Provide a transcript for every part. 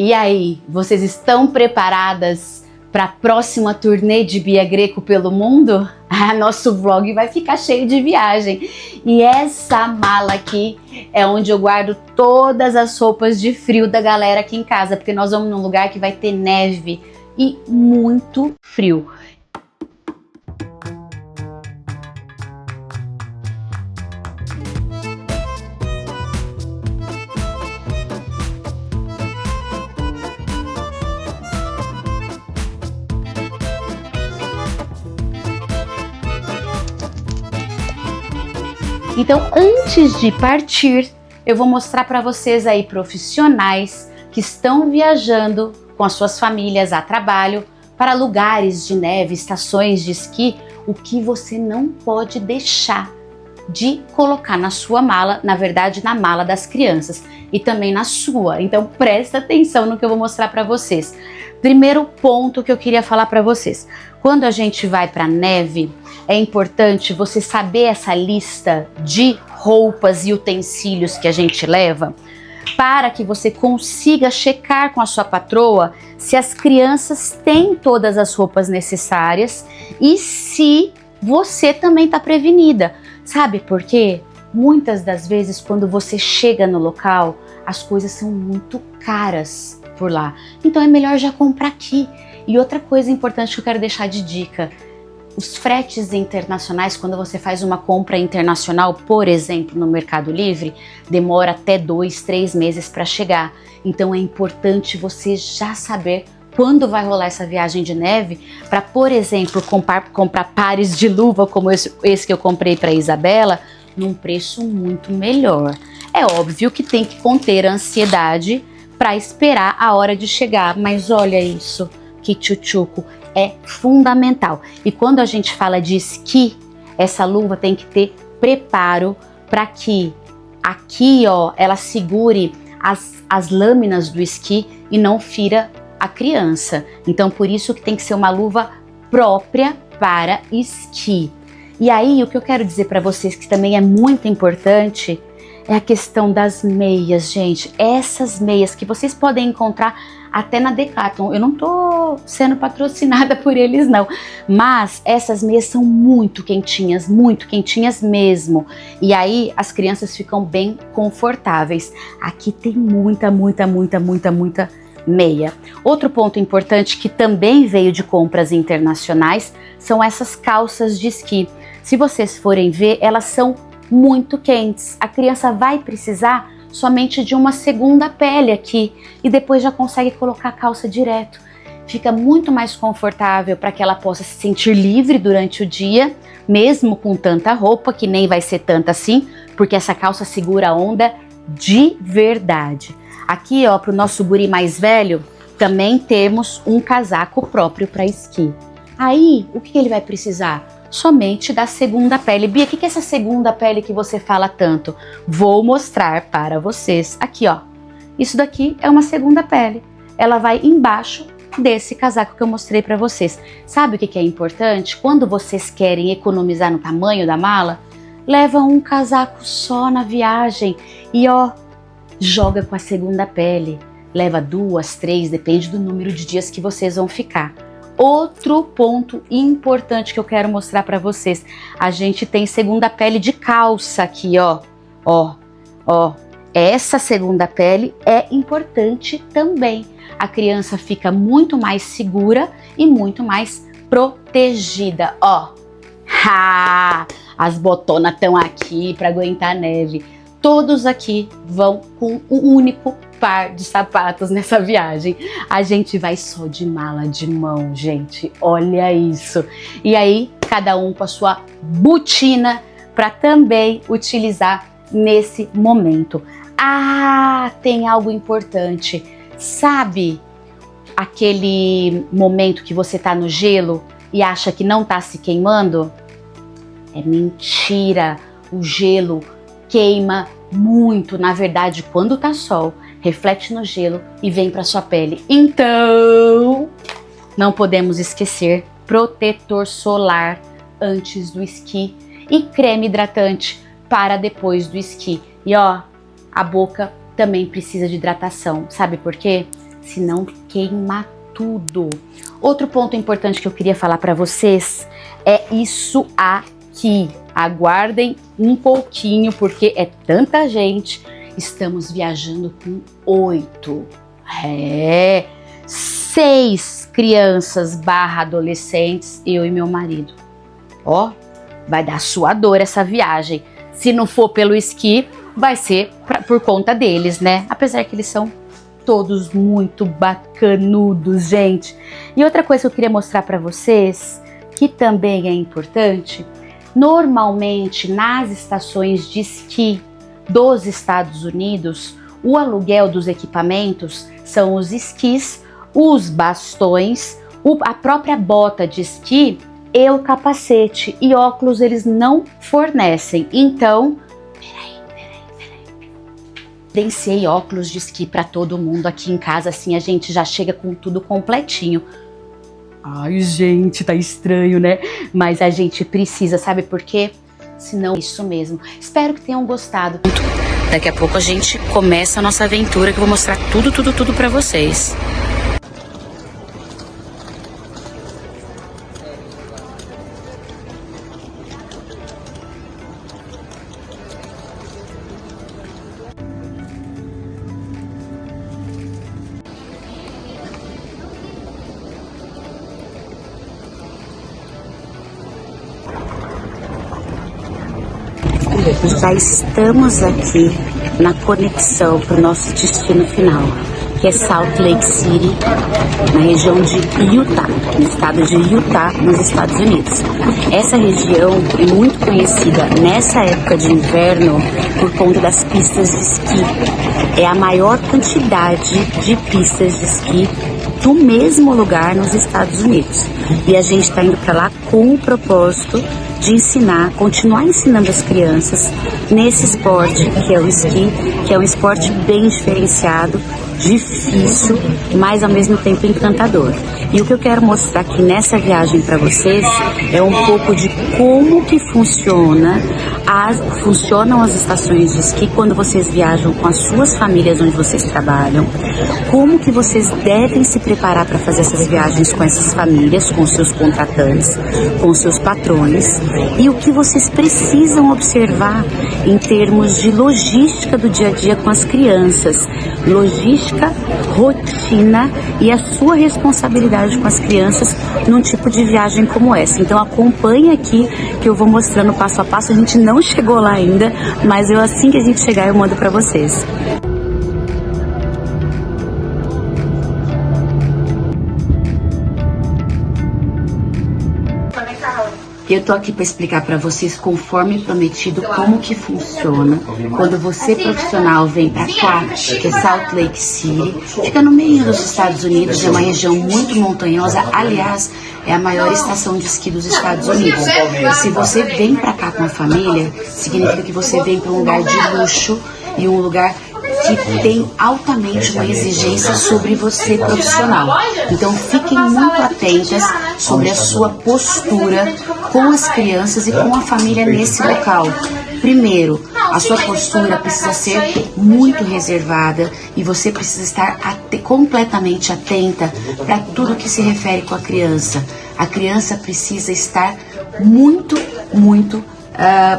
E aí, vocês estão preparadas para a próxima turnê de Bia Greco pelo mundo? Nosso vlog vai ficar cheio de viagem. E essa mala aqui é onde eu guardo todas as roupas de frio da galera aqui em casa, porque nós vamos num lugar que vai ter neve e muito frio. Então, antes de partir, eu vou mostrar para vocês aí profissionais que estão viajando com as suas famílias a trabalho para lugares de neve, estações de esqui, o que você não pode deixar de colocar na sua mala, na verdade na mala das crianças e também na sua. Então presta atenção no que eu vou mostrar para vocês. Primeiro ponto que eu queria falar para vocês: quando a gente vai para neve, é importante você saber essa lista de roupas e utensílios que a gente leva, para que você consiga checar com a sua patroa se as crianças têm todas as roupas necessárias e se você também está prevenida. Sabe por quê? Muitas das vezes, quando você chega no local, as coisas são muito caras por lá. Então é melhor já comprar aqui. E outra coisa importante que eu quero deixar de dica: os fretes internacionais, quando você faz uma compra internacional, por exemplo, no Mercado Livre, demora até 2, 3 meses para chegar. Então é importante você já saber quando vai rolar essa viagem de neve, para, por exemplo, comprar pares de luva como esse que eu comprei para a Isabela, num preço muito melhor. É óbvio que tem que conter a ansiedade para esperar a hora de chegar, mas olha isso, que tchutchuco, é fundamental. E quando a gente fala de esqui, essa luva tem que ter preparo para que aqui, ó, ela segure as lâminas do esqui e não fira a criança. Então por isso que tem que ser uma luva própria para esqui. E aí o que eu quero dizer para vocês que também é muito importante é a questão das meias, gente. Essas meias que vocês podem encontrar até na Decathlon. Eu não tô sendo patrocinada por eles não, mas essas meias são muito quentinhas mesmo. E aí as crianças ficam bem confortáveis. Aqui tem muita meia. Outro ponto importante que também veio de compras internacionais são essas calças de esqui. Se vocês forem ver, elas são muito quentes. A criança vai precisar somente de uma segunda pele aqui e depois já consegue colocar a calça direto. Fica muito mais confortável para que ela possa se sentir livre durante o dia, mesmo com tanta roupa, que nem vai ser tanta assim, porque essa calça segura a onda de verdade. Aqui, ó, para o nosso guri mais velho, também temos um casaco próprio para esqui. Aí, o que ele vai precisar? Somente da segunda pele. Bia, o que é essa segunda pele que você fala tanto? Vou mostrar para vocês. Aqui, ó. Isso daqui é uma segunda pele. Ela vai embaixo desse casaco que eu mostrei para vocês. Sabe o que é importante? Quando vocês querem economizar no tamanho da mala, leva um casaco só na viagem e, ó, joga com a segunda pele. Leva 2, 3, depende do número de dias que vocês vão ficar. Outro ponto importante que eu quero mostrar para vocês: a gente tem segunda pele de calça aqui, ó. Essa segunda pele é importante também. A criança fica muito mais segura e muito mais protegida, ó. As botonas estão aqui para aguentar a neve. Todos aqui vão com um único par de sapatos nessa viagem. A gente vai só de mala de mão, gente. Olha isso. E aí, cada um com a sua botina para também utilizar nesse momento. Ah, tem algo importante. Sabe aquele momento que você tá no gelo e acha que não tá se queimando? É mentira. O gelo queima muito. Na verdade, quando tá sol, reflete no gelo e vem para sua pele. Então, não podemos esquecer protetor solar antes do esqui e creme hidratante para depois do esqui. E ó, a boca também precisa de hidratação. Sabe por quê? senão queima tudo. Outro ponto importante que eu queria falar para vocês é isso aqui. Aguardem um pouquinho, porque é tanta gente. Estamos viajando com 8. 6 crianças / adolescentes, eu e meu marido. Ó, vai dar suador essa viagem. Se não for pelo esqui, vai ser por conta deles, né? Apesar que eles são todos muito bacanudos, gente. E outra coisa que eu queria mostrar para vocês, que também é importante, normalmente nas estações de esqui dos Estados Unidos, o aluguel dos equipamentos são os esquis, os bastões, a própria bota de esqui e o capacete, e óculos eles não fornecem. Então, peraí. Credenciei óculos de esqui para todo mundo aqui em casa, assim a gente já chega com tudo completinho. Ai, gente, tá estranho, né? Mas a gente precisa, sabe por quê? Senão, isso mesmo. Espero que tenham gostado. Daqui a pouco a gente começa a nossa aventura, que eu vou mostrar tudo para vocês. Já estamos aqui na conexão para o nosso destino final, que é Salt Lake City, na região de Utah, no estado de Utah, nos Estados Unidos. Essa região é muito conhecida nessa época de inverno por conta das pistas de esqui. É a maior quantidade de pistas de esqui do mesmo lugar nos Estados Unidos. E a gente está indo para lá com o propósito de continuar ensinando as crianças nesse esporte que é o esqui, que é um esporte bem diferenciado, difícil, mas ao mesmo tempo encantador. E o que eu quero mostrar aqui nessa viagem para vocês é um pouco de como que funcionam as estações de esqui quando vocês viajam com as suas famílias onde vocês trabalham, como que vocês devem se preparar para fazer essas viagens com essas famílias, com seus contratantes, com seus patrões, e o que vocês precisam observar em termos de logística do dia a dia com as crianças, logística, rotina e a sua responsabilidade com as crianças num tipo de viagem como essa. Então acompanhe aqui que eu vou mostrando passo a passo. A gente não chegou lá ainda, mas assim que a gente chegar eu mando para vocês. Eu tô aqui para explicar para vocês, conforme prometido, como que funciona quando você profissional vem para cá, que é Salt Lake City, fica no meio dos Estados Unidos, é uma região muito montanhosa, aliás, é a maior estação de esqui dos Estados Unidos. Se você vem para cá com a família, significa que você vem para um lugar de luxo e um lugar que tem altamente uma exigência sobre você profissional. Então fiquem muito atentas sobre a sua postura com as crianças e com a família nesse local. Primeiro, a sua postura precisa ser muito reservada e você precisa estar completamente atenta para tudo que se refere com a criança. A criança precisa estar muito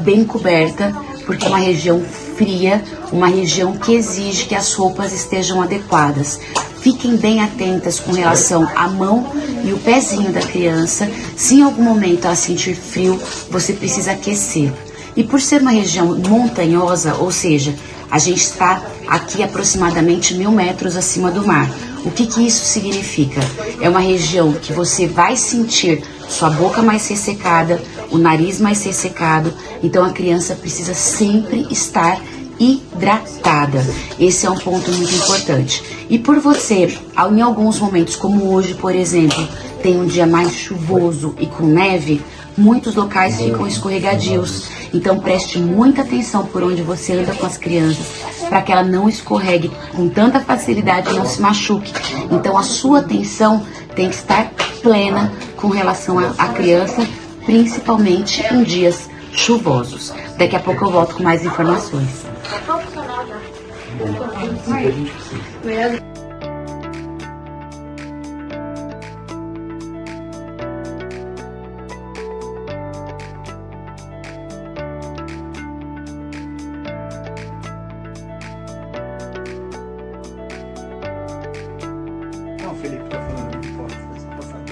bem coberta, porque é uma região fria, uma região que exige que as roupas estejam adequadas. Fiquem bem atentas com relação à mão e o pezinho da criança. Se em algum momento ela sentir frio, você precisa aquecer. E por ser uma região montanhosa, ou seja, a gente está aqui aproximadamente 1000 metros acima do mar. O que isso significa? É uma região que você vai sentir sua boca mais ressecada, o nariz mais ressecado, então a criança precisa sempre estar hidratada. Esse é um ponto muito importante. E por você, em alguns momentos, como hoje, por exemplo, tem um dia mais chuvoso e com neve, muitos locais ficam escorregadios. Então preste muita atenção por onde você anda com as crianças, para que ela não escorregue com tanta facilidade e não se machuque. Então a sua atenção tem que estar plena com relação à criança, principalmente em dias chuvosos. Daqui a pouco eu volto com mais informações. Não, o Felipe tá falando de fora, foi só pra saber.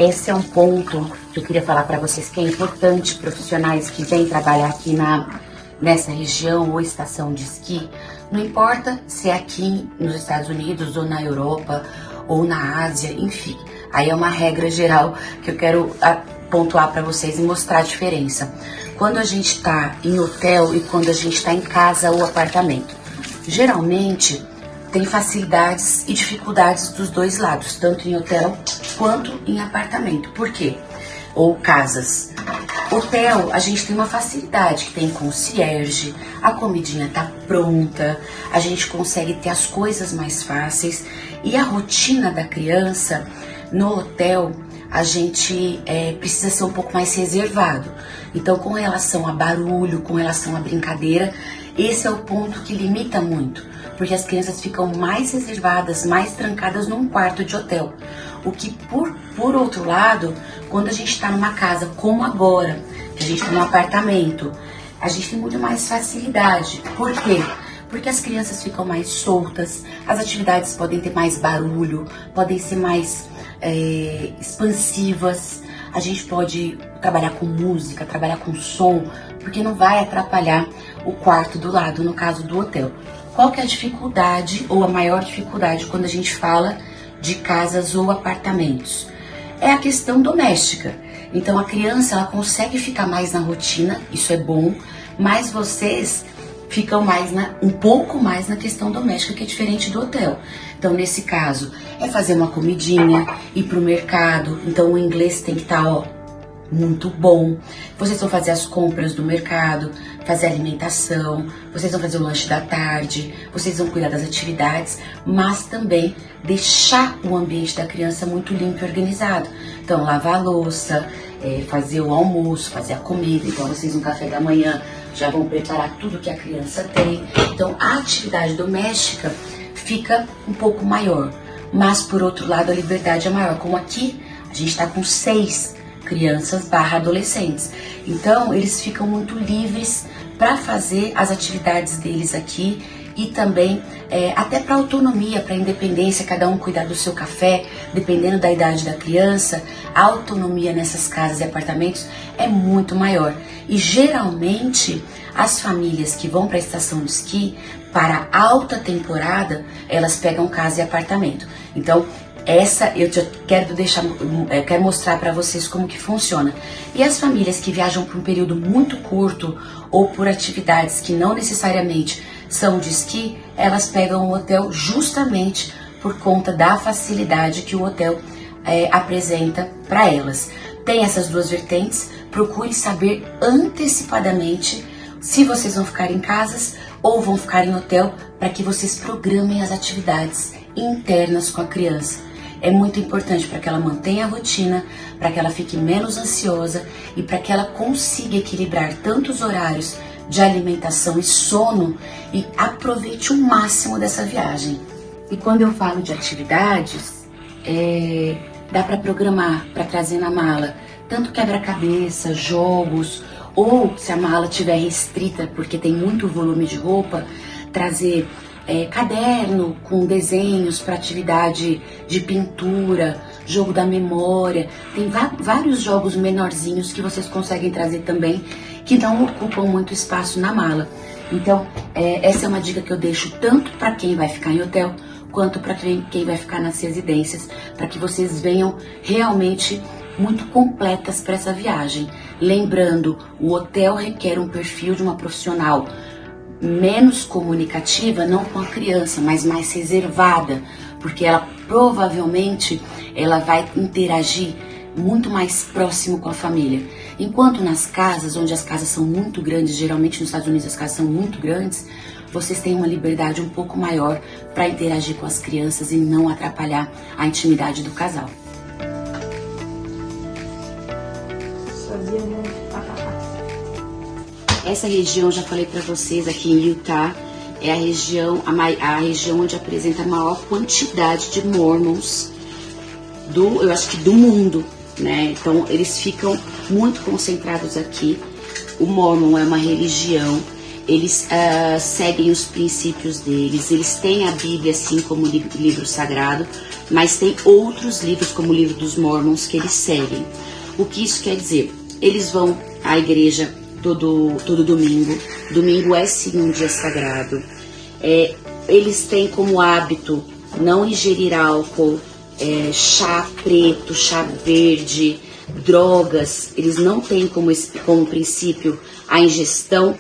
Esse é um ponto que eu queria falar para vocês que é importante, profissionais que vêm trabalhar aqui nessa região ou estação de esqui. Não importa se é aqui nos Estados Unidos ou na Europa ou na Ásia, enfim. Aí é uma regra geral que eu quero pontuar para vocês e mostrar a diferença. Quando a gente está em hotel e quando a gente está em casa ou apartamento. Geralmente tem facilidades e dificuldades dos dois lados, tanto em hotel quanto em apartamento. Por quê? Ou casas. Hotel, a gente tem uma facilidade, que tem concierge, a comidinha tá pronta, a gente consegue ter as coisas mais fáceis. E a rotina da criança, no hotel, a gente precisa ser um pouco mais reservado. Então, com relação a barulho, com relação a brincadeira, esse é o ponto que limita muito, porque as crianças ficam mais reservadas, mais trancadas num quarto de hotel. O que, por outro lado, quando a gente está numa casa como agora, que a gente tem um apartamento, a gente tem muito mais facilidade. Por quê? Porque as crianças ficam mais soltas, as atividades podem ter mais barulho, podem ser mais expansivas, a gente pode trabalhar com música, trabalhar com som, porque não vai atrapalhar o quarto do lado, no caso do hotel. Qual que é a dificuldade ou a maior dificuldade quando a gente fala de casas ou apartamentos? É a questão doméstica. Então a criança ela consegue ficar mais na rotina, isso é bom, mas vocês ficam mais um pouco mais na questão doméstica, que é diferente do hotel. Então nesse caso é fazer uma comidinha, ir pro mercado, então o inglês tem que estar muito bom. Vocês vão fazer as compras do mercado, fazer a alimentação, vocês vão fazer o lanche da tarde, vocês vão cuidar das atividades, mas também deixar o ambiente da criança muito limpo e organizado. Então lavar a louça, fazer o almoço, fazer a comida. Então vocês no café da manhã já vão preparar tudo que a criança tem. Então a atividade doméstica fica um pouco maior, mas por outro lado a liberdade é maior. Como aqui a gente está com 6 crianças / adolescentes, então eles ficam muito livres para fazer as atividades deles aqui e também até para autonomia, para independência, cada um cuidar do seu café, dependendo da idade da criança. A autonomia nessas casas e apartamentos é muito maior. E geralmente as famílias que vão para a estação de esqui para alta temporada, elas pegam casa e apartamento. Então essa eu quero mostrar para vocês como que funciona. E as famílias que viajam por um período muito curto ou por atividades que não necessariamente são de esqui, elas pegam o hotel justamente por conta da facilidade que o hotel apresenta para elas. Tem essas duas vertentes, procure saber antecipadamente se vocês vão ficar em casas ou vão ficar em hotel, para que vocês programem as atividades internas com a criança. É muito importante para que ela mantenha a rotina, para que ela fique menos ansiosa e para que ela consiga equilibrar tanto os horários de alimentação e sono e aproveite o máximo dessa viagem. E quando eu falo de atividades, dá para programar, para trazer na mala, tanto quebra-cabeça, jogos, ou se a mala estiver restrita porque tem muito volume de roupa, trazer caderno com desenhos para atividade de pintura, jogo da memória. Tem vários jogos menorzinhos que vocês conseguem trazer também, que não ocupam muito espaço na mala. Então, essa é uma dica que eu deixo tanto para quem vai ficar em hotel, quanto para quem vai ficar nas residências, para que vocês venham realmente muito completas para essa viagem. Lembrando, o hotel requer um perfil de uma profissional menos comunicativa, não com a criança, mas mais reservada, porque ela provavelmente vai interagir muito mais próximo com a família. Enquanto nas casas, onde as casas são muito grandes, geralmente nos Estados Unidos as casas são muito grandes, vocês têm uma liberdade um pouco maior para interagir com as crianças e não atrapalhar a intimidade do casal. Essa região, já falei para vocês, aqui em Utah, é a região onde apresenta a maior quantidade de Mormons eu acho que do mundo, né? Então eles ficam muito concentrados aqui. O Mormon é uma religião, eles seguem os princípios deles, eles têm a Bíblia assim como livro sagrado, mas tem outros livros como o livro dos Mormons que eles seguem. O que isso quer dizer? Eles vão à igreja todo domingo. Domingo é sim um dia sagrado. Eles têm como hábito não ingerir álcool, chá preto, chá verde, drogas. Eles não têm como princípio a ingestão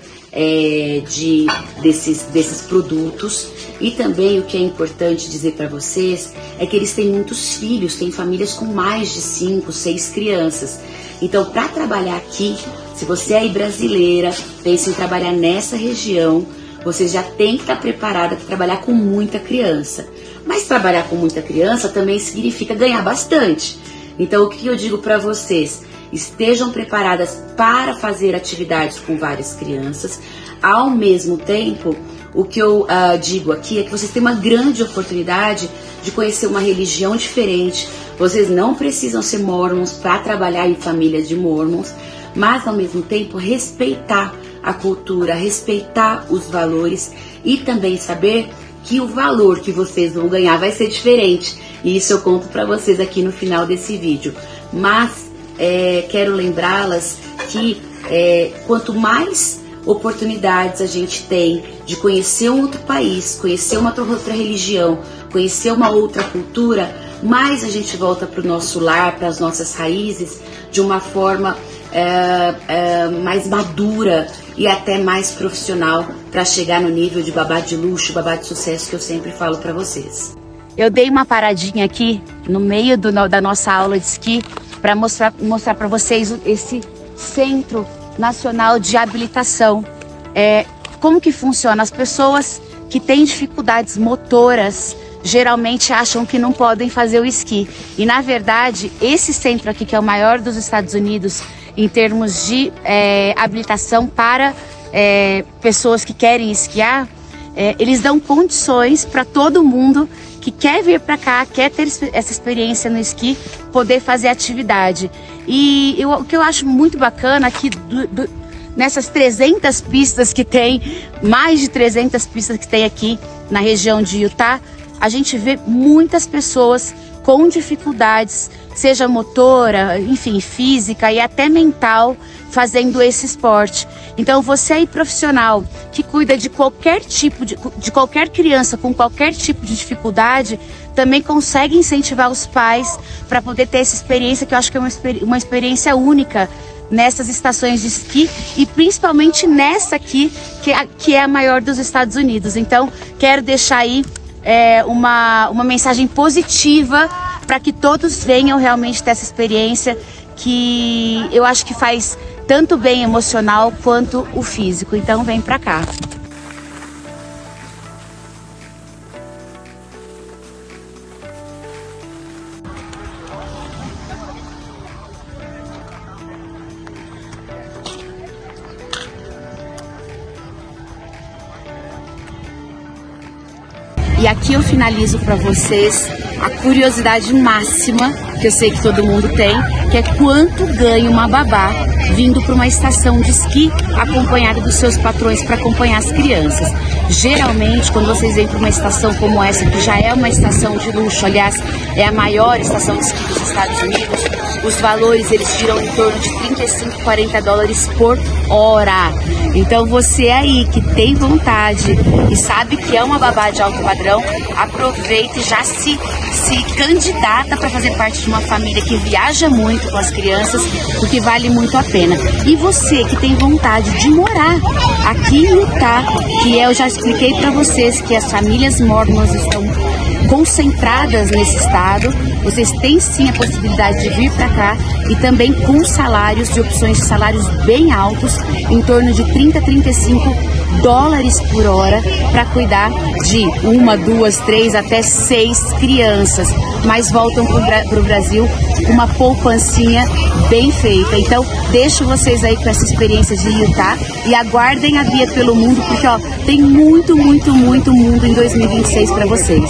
desses produtos. E também o que é importante dizer para vocês é que eles têm muitos filhos, têm famílias com mais de 5, 6 crianças. Então, para trabalhar aqui, se você é aí brasileira, pensa em trabalhar nessa região, você já tem que estar preparada para trabalhar com muita criança. Mas trabalhar com muita criança também significa ganhar bastante. Então, o que eu digo para vocês? Estejam preparadas para fazer atividades com várias crianças. Ao mesmo tempo, o que eu digo aqui é que vocês têm uma grande oportunidade de conhecer uma religião diferente. Vocês não precisam ser mormons para trabalhar em famílias de mormons, mas ao mesmo tempo respeitar a cultura, respeitar os valores e também saber que o valor que vocês vão ganhar vai ser diferente. E isso eu conto para vocês aqui no final desse vídeo. Mas quero lembrá-las que quanto mais oportunidades a gente tem de conhecer um outro país, conhecer uma outra religião, conhecer uma outra cultura, mais a gente volta para o nosso lar, para as nossas raízes, de uma forma mais madura e até mais profissional para chegar no nível de babá de luxo, babá de sucesso que eu sempre falo para vocês. Eu dei uma paradinha aqui no meio da nossa aula de esqui para mostrar para vocês esse Centro Nacional de Habilitação. Como que funciona? As pessoas que têm dificuldades motoras geralmente acham que não podem fazer o esqui. E na verdade, esse centro aqui, que é o maior dos Estados Unidos em termos de habilitação para pessoas que querem esquiar, eles dão condições para todo mundo que quer vir para cá, quer ter essa experiência no esqui, poder fazer atividade. E o que eu acho muito bacana aqui, nessas 300 pistas que tem, mais de 300 pistas que tem aqui na região de Utah, a gente vê muitas pessoas com dificuldades, seja motora, enfim, física e até mental, fazendo esse esporte. Então você aí profissional que cuida de qualquer tipo de qualquer criança com qualquer tipo de dificuldade, também consegue incentivar os pais para poder ter essa experiência, que eu acho que é uma experiência única nessas estações de esqui e principalmente nessa aqui, que é a maior dos Estados Unidos. Então quero deixar aí uma mensagem positiva para que todos venham realmente ter essa experiência, que eu acho que faz tanto bem emocional quanto o físico. Então vem pra cá. E aqui eu finalizo para vocês a curiosidade máxima, que eu sei que todo mundo tem, que é quanto ganha uma babá vindo para uma estação de esqui acompanhada dos seus patrões para acompanhar as crianças. Geralmente, quando vocês vêm para uma estação como essa, que já é uma estação de luxo, aliás, é a maior estação de esqui dos Estados Unidos, os valores eles giram em torno de 35, 40 dólares por hora. Então você aí que tem vontade e sabe que é uma babá de alto padrão, aproveita e já se candidata para fazer parte de uma família que viaja muito com as crianças, porque vale muito a pena. E você que tem vontade de morar aqui em Utah, que eu já expliquei para vocês que as famílias mormons estão concentradas nesse estado. Vocês têm sim a possibilidade de vir para cá e também com salários, de opções de salários bem altos, em torno de 30 a 35 dólares por hora, para cuidar de 1, 2, 3 até 6 crianças, mas voltam para o Brasil com uma poupancinha bem feita. Então deixo vocês aí com essa experiência de Utah e aguardem a Bia pelo Mundo, porque ó, tem muito mundo em 2026 para vocês.